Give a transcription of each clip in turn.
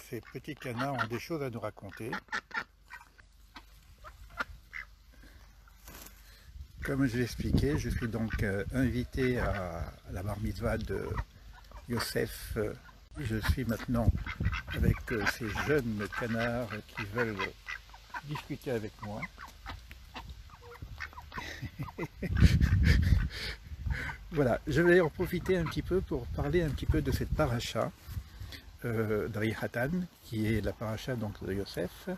ces petits canards ont des choses à nous raconter. Comme je l'ai expliqué, je suis donc invité à la bar mitzvah de Yosef. Je suis maintenant avec ces jeunes canards qui veulent discuter avec moi. Voilà, je vais en profiter un petit peu pour parler un petit peu de cette paracha d'Arihatan, qui est la paracha donc de Yosef.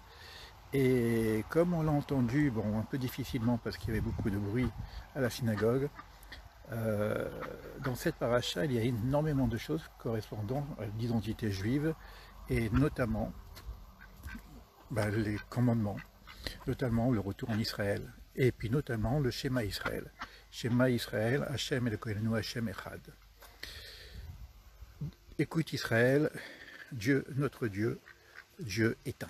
Et comme on l'a entendu, bon, un peu difficilement parce qu'il y avait beaucoup de bruit à la synagogue, dans cette paracha, il y a énormément de choses correspondant à l'identité juive, et notamment les commandements, notamment le retour en Israël, et puis notamment le Shema Israël. Shema Israël, Hachem Elokeinu Hachem Echad. Écoute Israël, Dieu, notre Dieu, Dieu est un.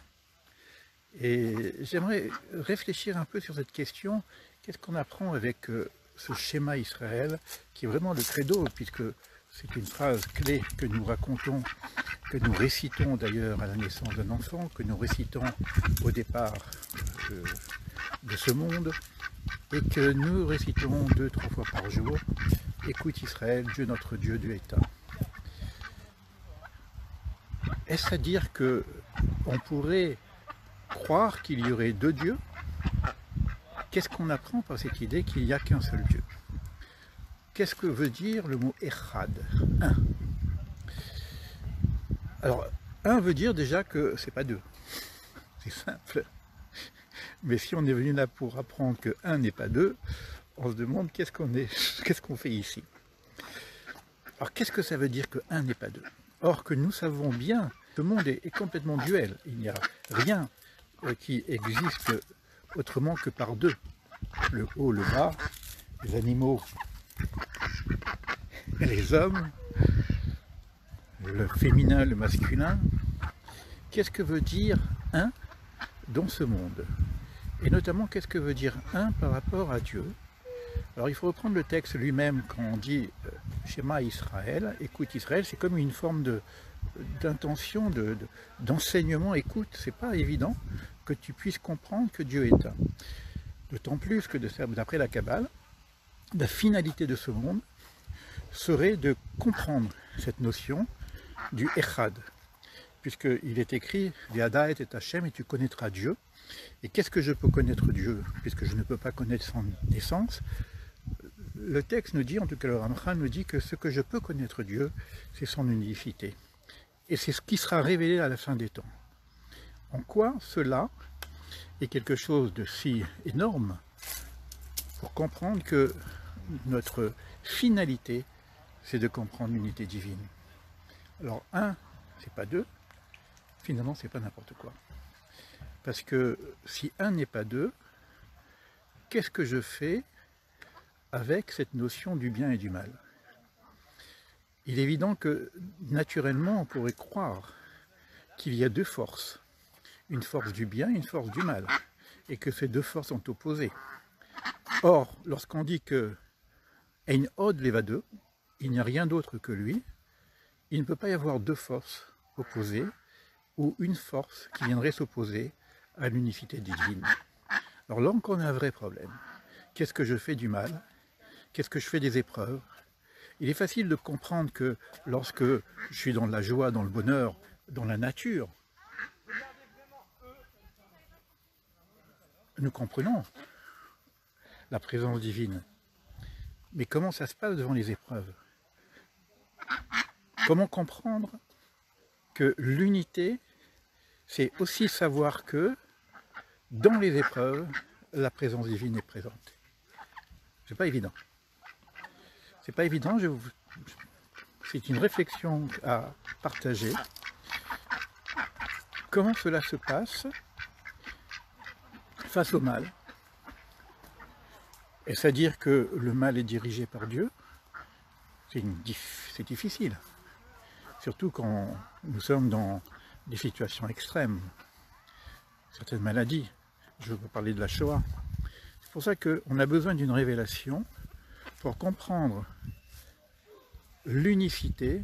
Et j'aimerais réfléchir un peu sur cette question. Qu'est-ce qu'on apprend avec ce schéma Israël, qui est vraiment le credo, puisque c'est une phrase clé que nous racontons, que nous récitons d'ailleurs à la naissance d'un enfant, que nous récitons au départ de ce monde, et que nous récitons 2-3 fois par jour. Écoute Israël, Dieu notre Dieu, Dieu est un. Est-ce à dire que on pourrait croire qu'il y aurait deux dieux? Qu'est-ce qu'on apprend par cette idée qu'il n'y a qu'un seul Dieu? Qu'est-ce que veut dire le mot Echad, un? Alors, un veut dire déjà que c'est pas deux. C'est simple. Mais si on est venu là pour apprendre que un n'est pas deux, on se demande qu'est-ce qu'on fait ici. Alors, qu'est-ce que ça veut dire que un n'est pas deux? Or que nous savons bien que le monde est complètement duel. Il n'y a rien qui existe autrement que par deux. Le haut, le bas, les animaux, les hommes, le féminin, le masculin. Qu'est-ce que veut dire un dans ce monde? Et notamment, qu'est-ce que veut dire un par rapport à Dieu? Alors il faut reprendre le texte lui-même quand on dit Shema Israël, écoute Israël, c'est comme une forme d'intention, d'enseignement, écoute, c'est pas évident que tu puisses comprendre que Dieu est un. D'autant plus que d'après la Kabbale, la finalité de ce monde serait de comprendre cette notion du Echad, puisqu'il est écrit « Ve'ada et Hachem » et tu connaîtras Dieu. Et qu'est-ce que je peux connaître Dieu, puisque je ne peux pas connaître son essence? Le texte nous dit, en tout cas le Ramchal nous dit que ce que je peux connaître Dieu, c'est son unicité. Et c'est ce qui sera révélé à la fin des temps. En quoi cela est quelque chose de si énorme pour comprendre que notre finalité, c'est de comprendre l'unité divine. Alors un, c'est pas deux, finalement c'est pas n'importe quoi. Parce que si un n'est pas deux, qu'est-ce que je fais avec cette notion du bien et du mal? Il est évident que naturellement on pourrait croire qu'il y a deux forces, une force du bien et une force du mal, et que ces deux forces sont opposées. Or, lorsqu'on dit que Ein Od Leva deux, il n'y a rien d'autre que lui, il ne peut pas y avoir deux forces opposées, ou une force qui viendrait s'opposer à l'unicité divine. Alors là encore, on a un vrai problème. Qu'est-ce que je fais du mal? Qu'est-ce que je fais des épreuves? Il est facile de comprendre que lorsque je suis dans la joie, dans le bonheur, dans la nature, nous comprenons la présence divine. Mais comment ça se passe devant les épreuves? Comment comprendre que l'unité, c'est aussi savoir que dans les épreuves, la présence divine est présente? C'est pas évident. C'est pas évident, c'est une réflexion à partager. Comment cela se passe face au mal? Est-ce à dire que le mal est dirigé par Dieu? C'est difficile. Surtout quand nous sommes dans des situations extrêmes. Certaines maladies. Je veux parler de la Shoah. C'est pour ça qu'on a besoin d'une révélation pour comprendre l'unicité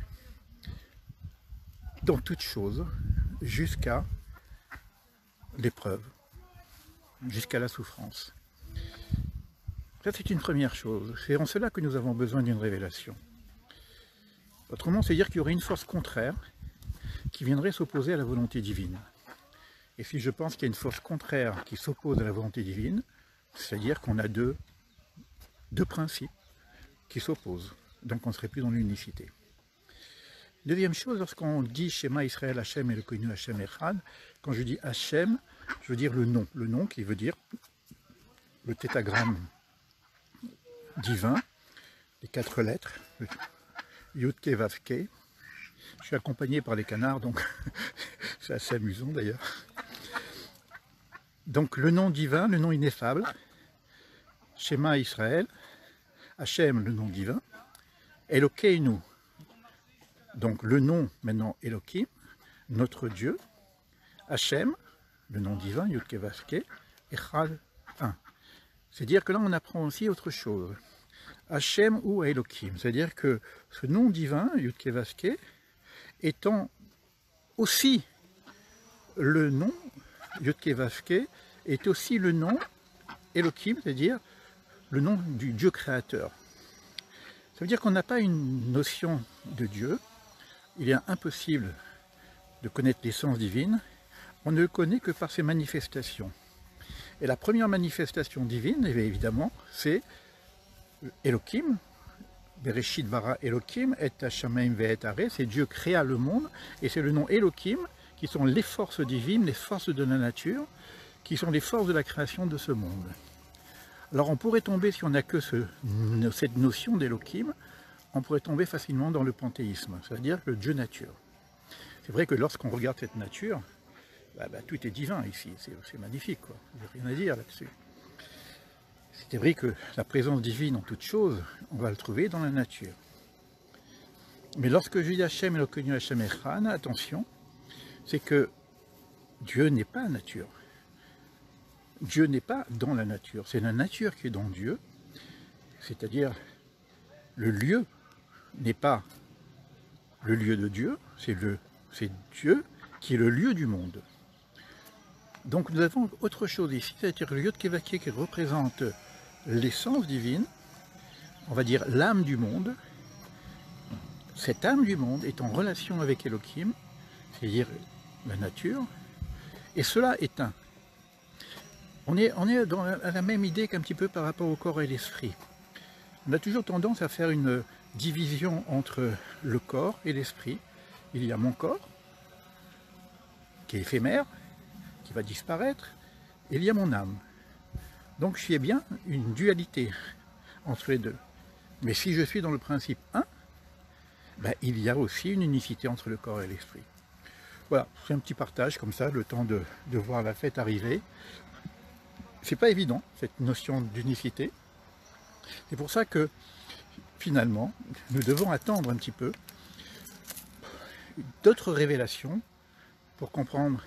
dans toute chose, jusqu'à l'épreuve, jusqu'à la souffrance. Ça, c'est une première chose. C'est en cela que nous avons besoin d'une révélation. Autrement, c'est dire qu'il y aurait une force contraire qui viendrait s'opposer à la volonté divine. Et si je pense qu'il y a une force contraire qui s'oppose à la volonté divine, c'est-à-dire qu'on a deux principes qui s'opposent. Donc on ne serait plus dans l'unicité. Deuxième chose, lorsqu'on dit Shema Israël Hachem Elokeinu Hachem Echad, quand je dis Hachem, je veux dire le nom qui veut dire le tétragramme divin, les 4 lettres, Yud-Ke Vav-Ke. Je suis accompagné par les canards, donc c'est assez amusant d'ailleurs. Donc le nom divin, le nom ineffable, Shema Israël, Hachem, le nom divin, Elokeinu, donc le nom maintenant Elohim, notre Dieu, Hachem, le nom divin, Yud-Ke Vav-Ke, Echad, un. C'est-à-dire que là on apprend aussi autre chose. Hachem ou Elohim, c'est-à-dire que ce nom divin, Yud-Ke Vav-Ke, étant aussi le nom, Yud-Ke Vav-Ke, est aussi le nom Elohim, c'est-à-dire le nom du Dieu créateur. Ça veut dire qu'on n'a pas une notion de Dieu, il est impossible de connaître l'essence divine, on ne le connaît que par ses manifestations. Et la première manifestation divine, évidemment, c'est Elohim, Bereshit bara Elohim, et Hashamayim ve'et areh, c'est Dieu créa le monde, et c'est le nom Elohim qui sont les forces divines, les forces de la nature, qui sont les forces de la création de ce monde. Alors on pourrait tomber, si on n'a que cette notion d'Elohim, on pourrait tomber facilement dans le panthéisme, c'est-à-dire le Dieu nature. C'est vrai que lorsqu'on regarde cette nature, tout est divin ici, c'est magnifique, quoi. Il n'y a rien à dire là-dessus. C'est vrai que la présence divine en toute chose, on va le trouver dans la nature. Mais lorsque je dis Hachem Elokeinu Hachem Echad, attention, c'est que Dieu n'est pas nature. Dieu n'est pas dans la nature, c'est la nature qui est dans Dieu, c'est-à-dire le lieu n'est pas le lieu de Dieu, c'est Dieu qui est le lieu du monde. Donc nous avons autre chose ici, c'est-à-dire le Yud-Ke Vav-Ke qui représente l'essence divine, on va dire l'âme du monde. Cette âme du monde est en relation avec Elohim, c'est-à-dire la nature, et cela est un. On est à la même idée qu'un petit peu par rapport au corps et l'esprit. On a toujours tendance à faire une division entre le corps et l'esprit. Il y a mon corps, qui est éphémère, qui va disparaître, et il y a mon âme. Donc il y a bien une dualité entre les deux. Mais si je suis dans le principe 1, il y a aussi une unicité entre le corps et l'esprit. Voilà, c'est un petit partage comme ça, le temps de voir la fête arriver. C'est pas évident, cette notion d'unicité. C'est pour ça que, finalement, nous devons attendre un petit peu d'autres révélations pour comprendre,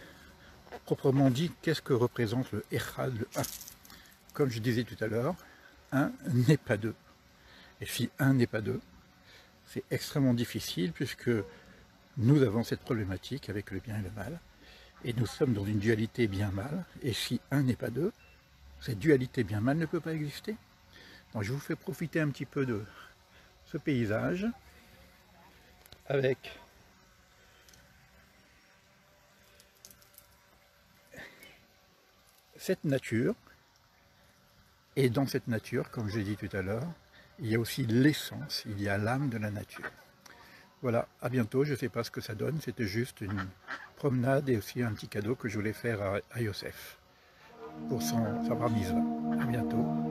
proprement dit, qu'est-ce que représente le Echad, le 1. Comme je disais tout à l'heure, 1 n'est pas 2. Et si 1 n'est pas 2, c'est extrêmement difficile puisque nous avons cette problématique avec le bien et le mal. Et nous sommes dans une dualité bien-mal. Et si 1 n'est pas 2, cette dualité bien-mal ne peut pas exister. Donc je vous fais profiter un petit peu de ce paysage avec cette nature. Et dans cette nature, comme je l'ai dit tout à l'heure, il y a aussi l'essence, il y a l'âme de la nature. Voilà, à bientôt, je ne sais pas ce que ça donne, c'était juste une promenade et aussi un petit cadeau que je voulais faire à Yosef pour sa bar mitzvah. À bientôt.